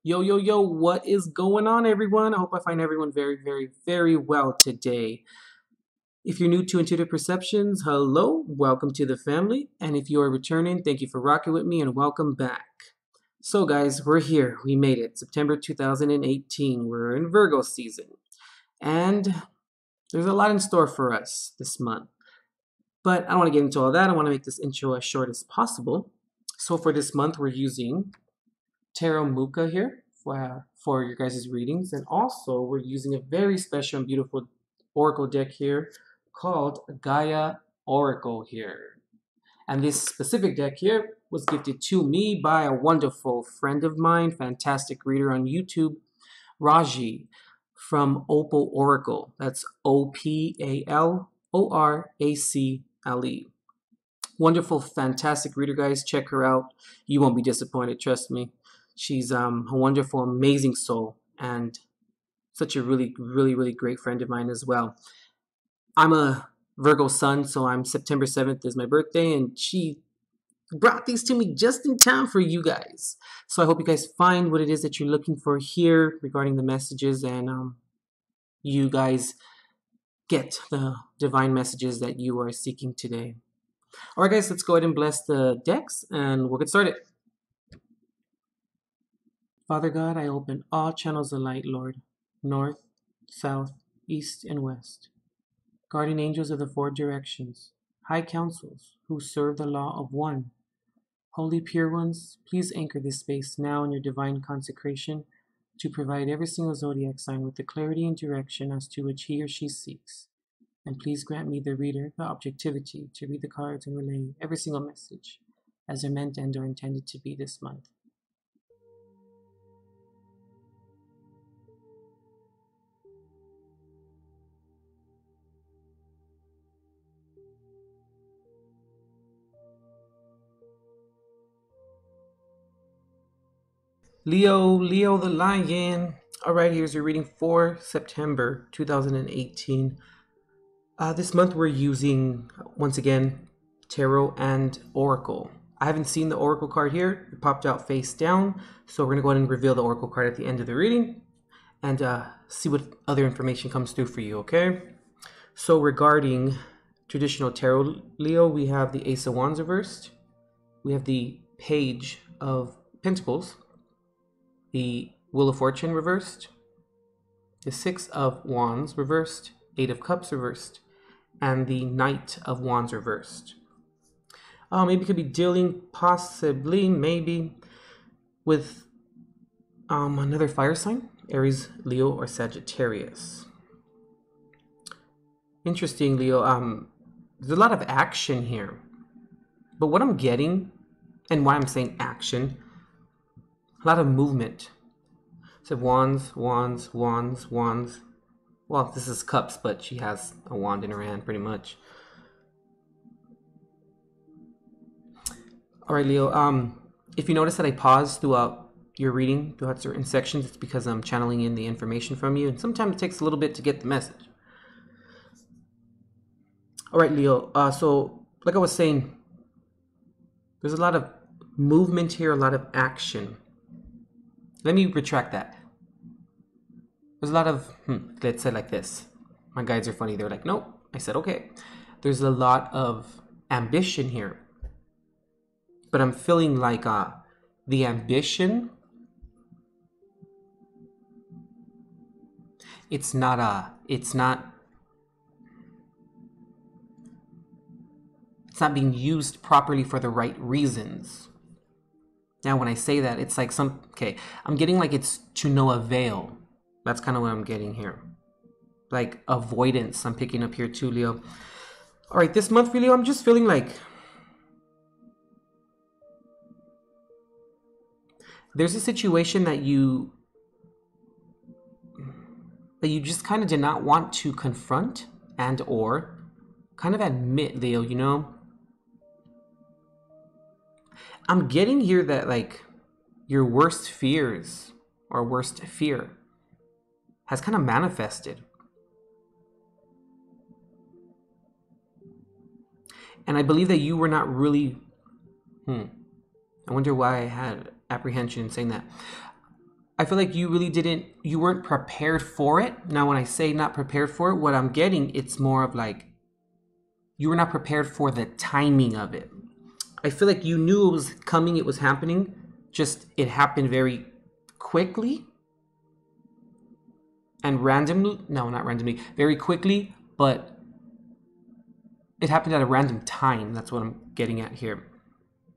Yo, yo, yo, what is going on, everyone? I hope I find everyone very, very, very well today. If you're new to Intuitive Perceptions, hello, welcome to the family. And if you are returning, thank you for rocking with me and welcome back. So, guys, we're here. We made it. September 2018. We're in Virgo season. And there's a lot in store for us this month. But I don't want to get into all that. I want to make this intro as short as possible. So, for this month, we're using Tarot Mucha here for your guys' readings, and also we're using a very special and beautiful oracle deck here called Gaia Oracle here. And this specific deck here was gifted to me by a wonderful friend of mine, fantastic reader on YouTube, Raji from Opal Oracle. That's OPALORACLE. Wonderful, fantastic reader, guys. Check her out. You won't be disappointed, trust me. She's a wonderful, amazing soul, and such a really, really, really great friend of mine as well. I'm a Virgo sun, so I'm September 7th is my birthday, and she brought these to me just in time for you guys. So I hope you guys find what it is that you're looking for here regarding the messages, and you guys get the divine messages that you are seeking today. All right, guys, let's go ahead and bless the decks, and we'll get started. Father God, I open all channels of light, Lord, north, south, east, and west. Guardian angels of the four directions, high councils who serve the law of one. Holy pure ones, please anchor this space now in your divine consecration to provide every single zodiac sign with the clarity and direction as to which he or she seeks. And please grant me, the reader, the objectivity to read the cards and relay every single message as they're meant and are intended to be this month. Leo the Lion. All right, here's your reading for September 2018. This month we're using, once again, Tarot and Oracle. I haven't seen the Oracle card here. It popped out face down. So we're going to go ahead and reveal the Oracle card at the end of the reading and see what other information comes through for you, okay? So regarding traditional Tarot, Leo, we have the Ace of Wands reversed. We have the Page of Pentacles. The Wheel of Fortune reversed, the Six of Wands reversed, Eight of Cups reversed, and the Knight of Wands reversed. Maybe could be dealing, possibly, maybe, with another fire sign, Aries, Leo, or Sagittarius. Interesting, Leo. There's a lot of action here, but what I'm getting, and why I'm saying action, a lot of movement. So wands, wands, wands, wands. Well, this is cups, but she has a wand in her hand, pretty much. All right, Leo. If you notice that I pause throughout your reading, throughout certain sections, it's because I'm channeling in the information from you, and sometimes it takes a little bit to get the message. All right, Leo. So, like I was saying, there's a lot of movement here, a lot of action. Let me retract that. There's a lot of, let's say like this. My guides are funny. They're like, nope. I said, okay. There's a lot of ambition here. But I'm feeling like the ambition, it's not being used properly for the right reasons. Now, when I say that, it's like I'm getting like it's to no avail. That's kind of what I'm getting here. Like avoidance, I'm picking up here too, Leo. All right, this month for Leo, I'm just feeling like there's a situation that you just kind of did not want to confront and or kind of admit, Leo, you know? I'm getting here that like your worst fears or worst fear has kind of manifested. And I believe that you were not really, I wonder why I had apprehension in saying that. I feel like you really you weren't prepared for it. Now, when I say not prepared for it, what I'm getting, it's more of like, you were not prepared for the timing of it. I feel like you knew it was coming, it was happening, just it happened very quickly and randomly. No, not randomly, very quickly, but it happened at a random time. That's what I'm getting at here.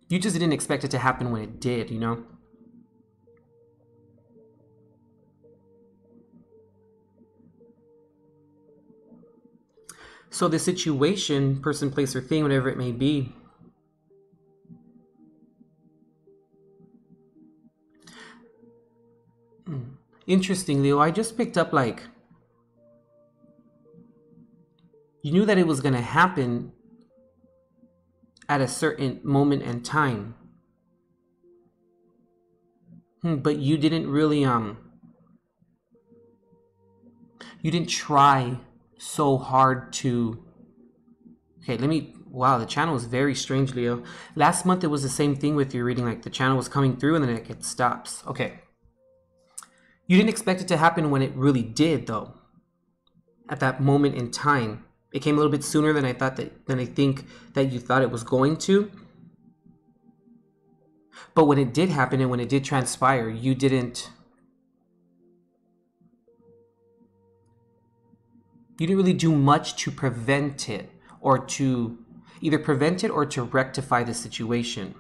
You just didn't expect it to happen when it did, you know? So the situation, person, place, or thing, whatever it may be, interesting, Leo, I just picked up like, you knew that it was going to happen at a certain moment and time. But you didn't really, you didn't try so hard to, okay, wow, the channel is very strange, Leo. Last month, it was the same thing with your reading, like the channel was coming through and then it stops. Okay. You didn't expect it to happen when it really did, though. At that moment in time. It came a little bit sooner than I think that you thought it was going to. But when it did happen and when it did transpire, you didn't really do much to prevent it, or to either prevent it or to rectify the situation.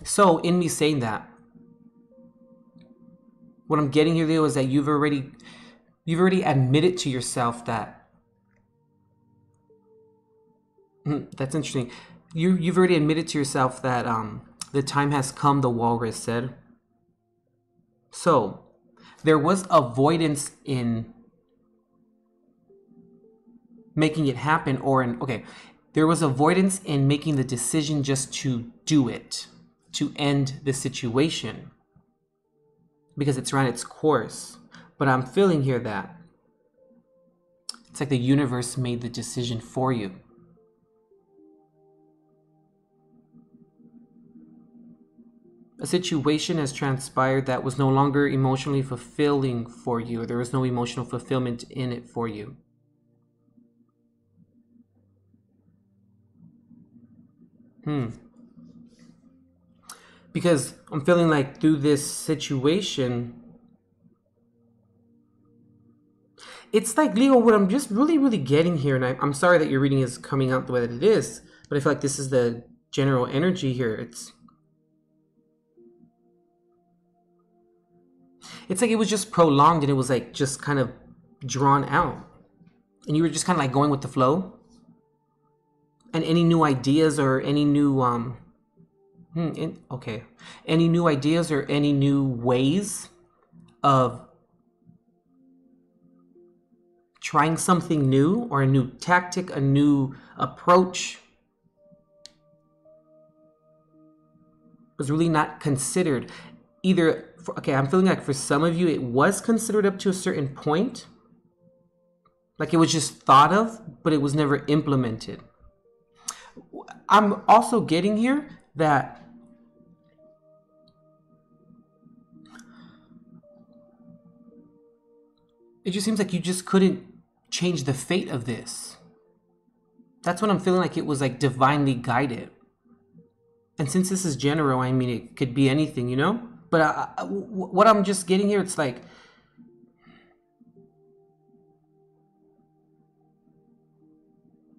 So in me saying that, what I'm getting here, Leo, is that you've already admitted to yourself that, that's interesting. You've already admitted to yourself that the time has come, the walrus said. So there was avoidance in making it happen, there was avoidance in making the decision just to do it, to end the situation, because it's run its course. But I'm feeling here that it's like the universe made the decision for you. A situation has transpired that was no longer emotionally fulfilling for you, or there was no emotional fulfillment in it for you. Because I'm feeling like through this situation, it's like, Leo, what I'm just really getting here, and I'm sorry that your reading is coming out the way that it is, but I feel like this is the general energy here. It's like it was just prolonged and it was like just kind of drawn out. And you were just kind of like going with the flow. And any new ideas or any new, any new ideas or any new ways of trying something new, or a new tactic, a new approach, was really not considered. I'm feeling like for some of you, it was considered up to a certain point. Like it was just thought of, but it was never implemented. I'm also getting here that it just seems like you just couldn't change the fate of this. That's what I'm feeling like. It was like divinely guided. And since this is general, I mean, it could be anything, you know? But what I'm just getting here, it's like,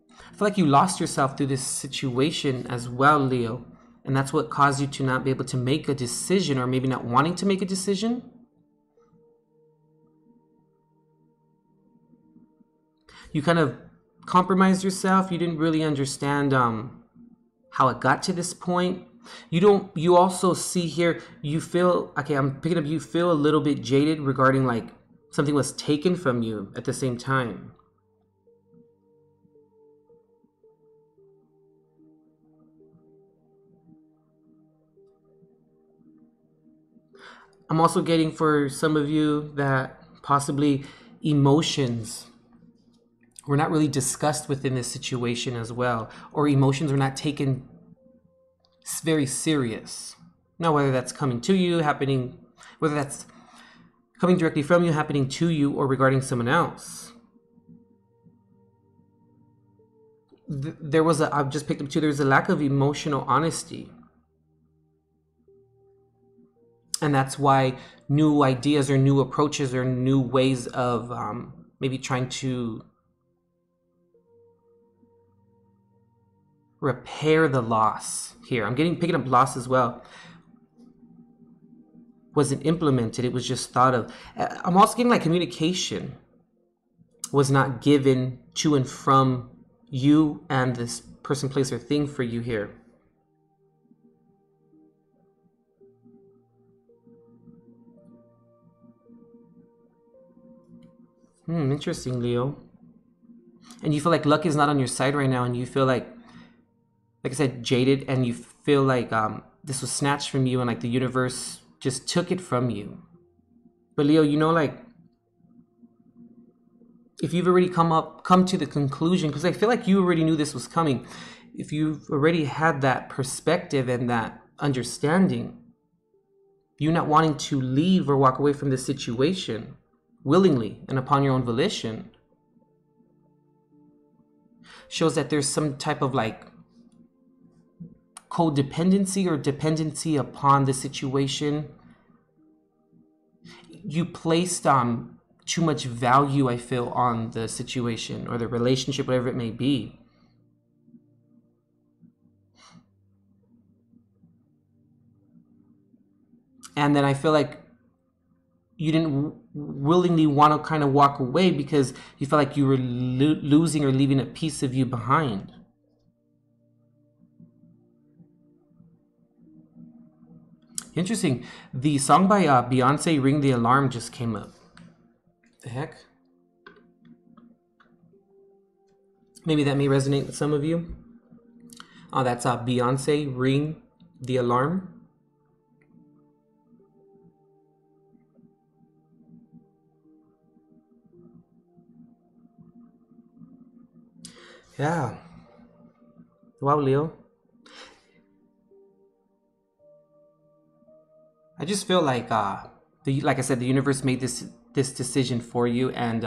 I feel like you lost yourself through this situation as well, Leo. And that's what caused you to not be able to make a decision, or maybe not wanting to make a decision. You kind of compromised yourself. You didn't really understand how it got to this point. You also see here, you feel, I'm picking up, you feel a little bit jaded regarding like something was taken from you at the same time. I'm also getting for some of you that possibly emotions were not really discussed within this situation as well, or emotions were not taken very serious. Now, whether that's coming to you, happening whether that's coming directly from you, happening to you, or regarding someone else. I've just picked up too, there's a lack of emotional honesty. And that's why new ideas or new approaches or new ways of maybe trying to repair the loss here. I'm picking up loss as well. Wasn't implemented. It was just thought of. I'm also getting like communication was not given to and from you and this person, place, or thing for you here. Interesting, Leo. And you feel like luck is not on your side right now, and you feel like I said, jaded, and you feel like this was snatched from you, and like the universe just took it from you. But Leo, you know, like if you've already come to the conclusion, because I feel like you already knew this was coming. If you've already had that perspective and that understanding, you not wanting to leave or walk away from this situation willingly and upon your own volition, shows that there's some type of like codependency or dependency upon the situation. You placed too much value, I feel, on the situation or the relationship, whatever it may be. And then I feel like you didn't willingly want to kind of walk away because you felt like you were losing or leaving a piece of you behind. Interesting. The song by Beyonce, Ring the Alarm, just came up. The heck? Maybe that may resonate with some of you. That's Beyonce, Ring the Alarm. Yeah. Wow, Leo. I just feel like, like I said, the universe made this decision for you, and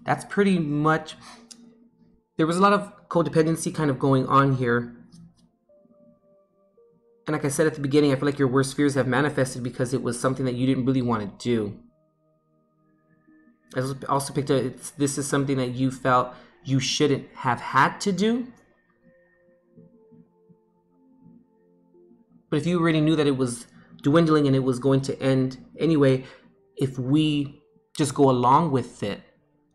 that's pretty much. There was a lot of codependency kind of going on here, and like I said at the beginning, I feel like your worst fears have manifested because it was something that you didn't really want to do. I also picked up this is something that you felt you shouldn't have had to do. But if you already knew that it was dwindling and it was going to end anyway, if we just go along with it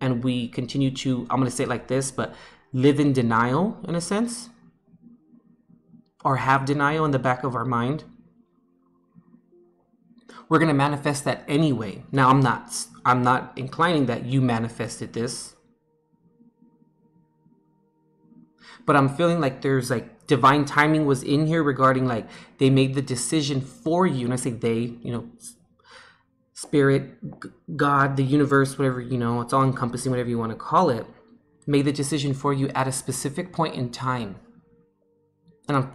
and we continue to, I'm going to say it like this, but live in denial in a sense, or have denial in the back of our mind, we're going to manifest that anyway. Now, I'm not inclining that you manifested this, but I'm feeling like there's like divine timing was in here regarding like they made the decision for you. And I say they, spirit, God, the universe, whatever, it's all encompassing, whatever you want to call it, made the decision for you at a specific point in time. And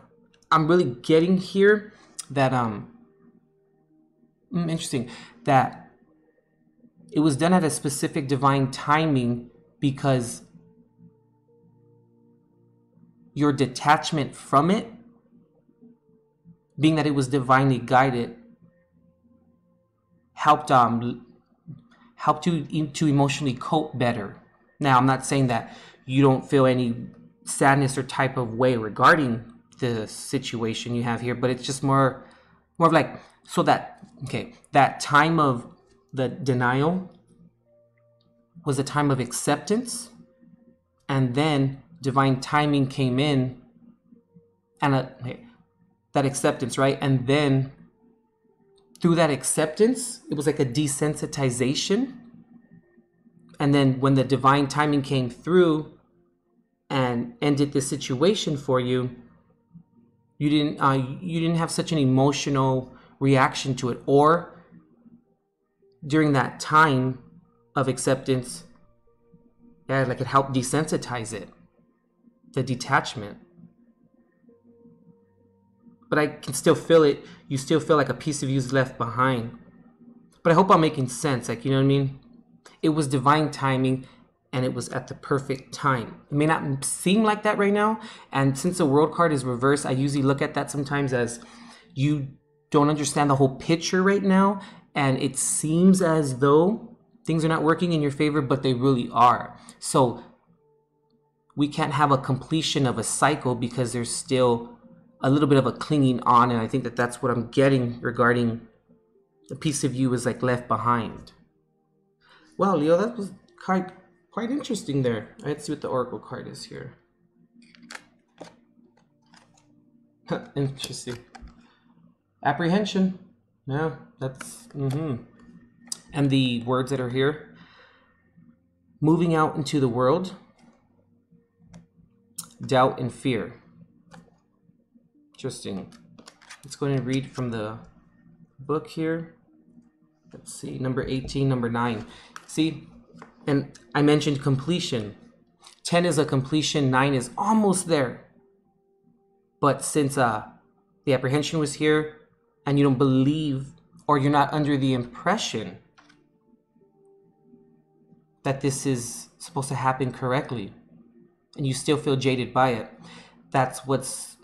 I'm really getting here that, interesting, that it was done at a specific divine timing because your detachment from it, being that it was divinely guided, helped you to emotionally cope better. Now, I'm not saying that you don't feel any sadness or type of way regarding the situation you have here, but it's just more of like, so that time of the denial was a time of acceptance, and then divine timing came in, and that acceptance, right? And then through that acceptance, it was like a desensitization. And then when the divine timing came through and ended the situation for you, you didn't have such an emotional reaction to it. Or during that time of acceptance, like it helped desensitize it. The detachment. But I can still feel it. You still feel like a piece of you is left behind. But I hope I'm making sense. Like, you know what I mean? It was divine timing, and it was at the perfect time. It may not seem like that right now. And since the world card is reversed, I usually look at that sometimes as you don't understand the whole picture right now. And it seems as though things are not working in your favor, but they really are. So we can't have a completion of a cycle because there's still a little bit of a clinging on. And I think that that's what I'm getting regarding the piece of you is like left behind. Wow, Leo, that was quite interesting there. Let's see what the Oracle card is here. Interesting. Apprehension. Yeah, that's... And the words that are here. Moving out into the world. Doubt and fear. Interesting. Let's go ahead and read from the book here. Let's see, number 18, number 9. See, and I mentioned completion. 10 is a completion, 9 is almost there. But since the apprehension was here, and you don't believe, or you're not under the impression that this is supposed to happen correctly, and you still feel jaded by it, that's what's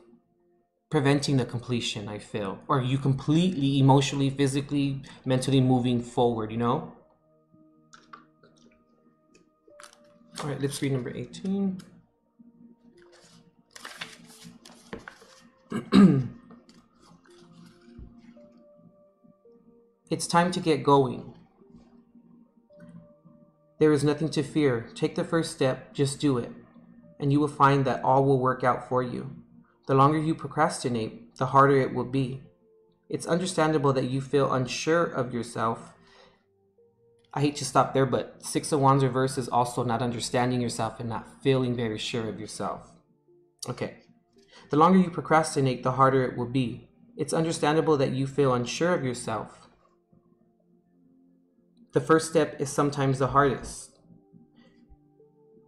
preventing the completion, I feel. Or you completely, emotionally, physically, mentally moving forward, you know? All right, let's read number 18. It's time to get going. There is nothing to fear. Take the first step, just do it, and you will find that all will work out for you. The longer you procrastinate, the harder it will be. It's understandable that you feel unsure of yourself. I hate to stop there, but 6 of Wands reverse is also not understanding yourself and not feeling very sure of yourself. Okay. The longer you procrastinate, the harder it will be. It's understandable that you feel unsure of yourself. The first step is sometimes the hardest.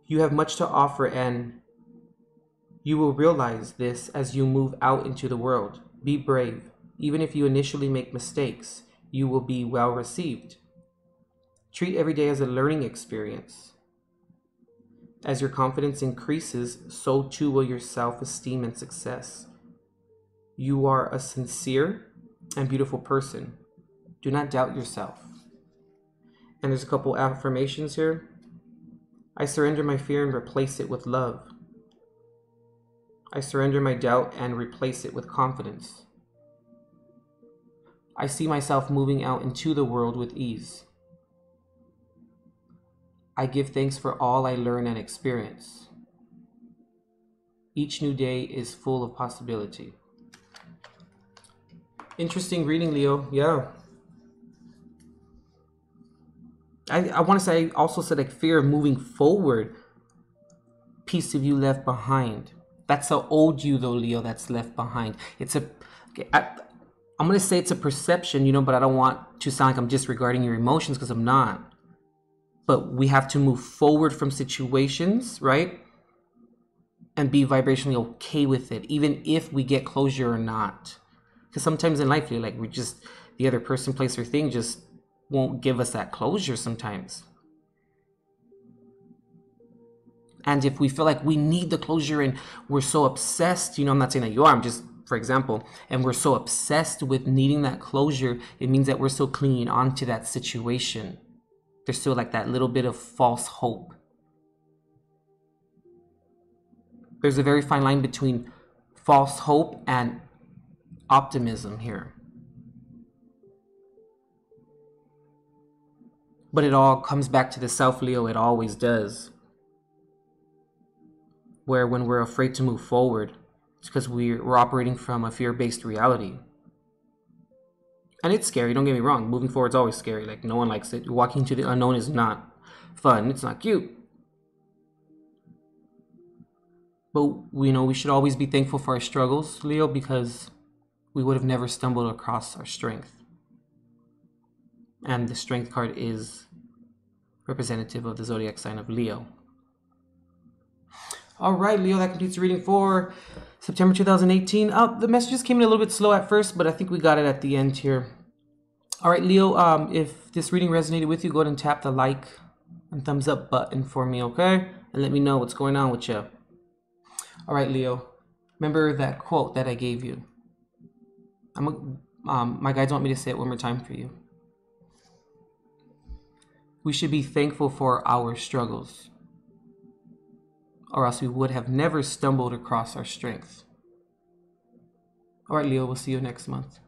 You have much to offer, and you will realize this as you move out into the world. Be brave. Even if you initially make mistakes, you will be well received. Treat every day as a learning experience. As your confidence increases, so too will your self-esteem and success. You are a sincere and beautiful person. Do not doubt yourself. And there's a couple affirmations here. I surrender my fear and replace it with love. I surrender my doubt and replace it with confidence. I see myself moving out into the world with ease. I give thanks for all I learn and experience. Each new day is full of possibility. Interesting reading, Leo. Yeah. I want to say, I also said like fear of moving forward. Piece of you left behind. That's the old you though, Leo, that's left behind. It's a, okay, I'm going to say it's a perception, you know, but I don't want to sound like I'm disregarding your emotions because I'm not. But we have to move forward from situations, right? And be vibrationally okay with it, even if we get closure or not. Because sometimes in life, like we just, the other person, place, or thing just won't give us that closure sometimes. And if we feel like we need the closure and we're so obsessed, you know, I'm not saying that you are, I'm just, for example, and we're so obsessed with needing that closure, it means that we're still clinging on to that situation. There's still like that little bit of false hope. There's a very fine line between false hope and optimism here. But it all comes back to the self, Leo. It always does. Where when we're afraid to move forward, it's because we're operating from a fear-based reality. And it's scary, don't get me wrong. Moving forward is always scary. Like, no one likes it. Walking into the unknown is not fun. It's not cute. But, you know, we should always be thankful for our struggles, Leo, because we would have never stumbled across our strength. And the strength card is representative of the zodiac sign of Leo. All right, Leo, that completes the reading for September 2018. The messages came in a little bit slow at first, but I think we got it at the end here. All right, Leo, if this reading resonated with you, go ahead and tap the like and thumbs up button for me, okay? And let me know what's going on with you. All right, Leo, remember that quote that I gave you? My guides want me to say it one more time for you. We should be thankful for our struggles, or else we would have never stumbled across our strength. All right, Leo, we'll see you next month.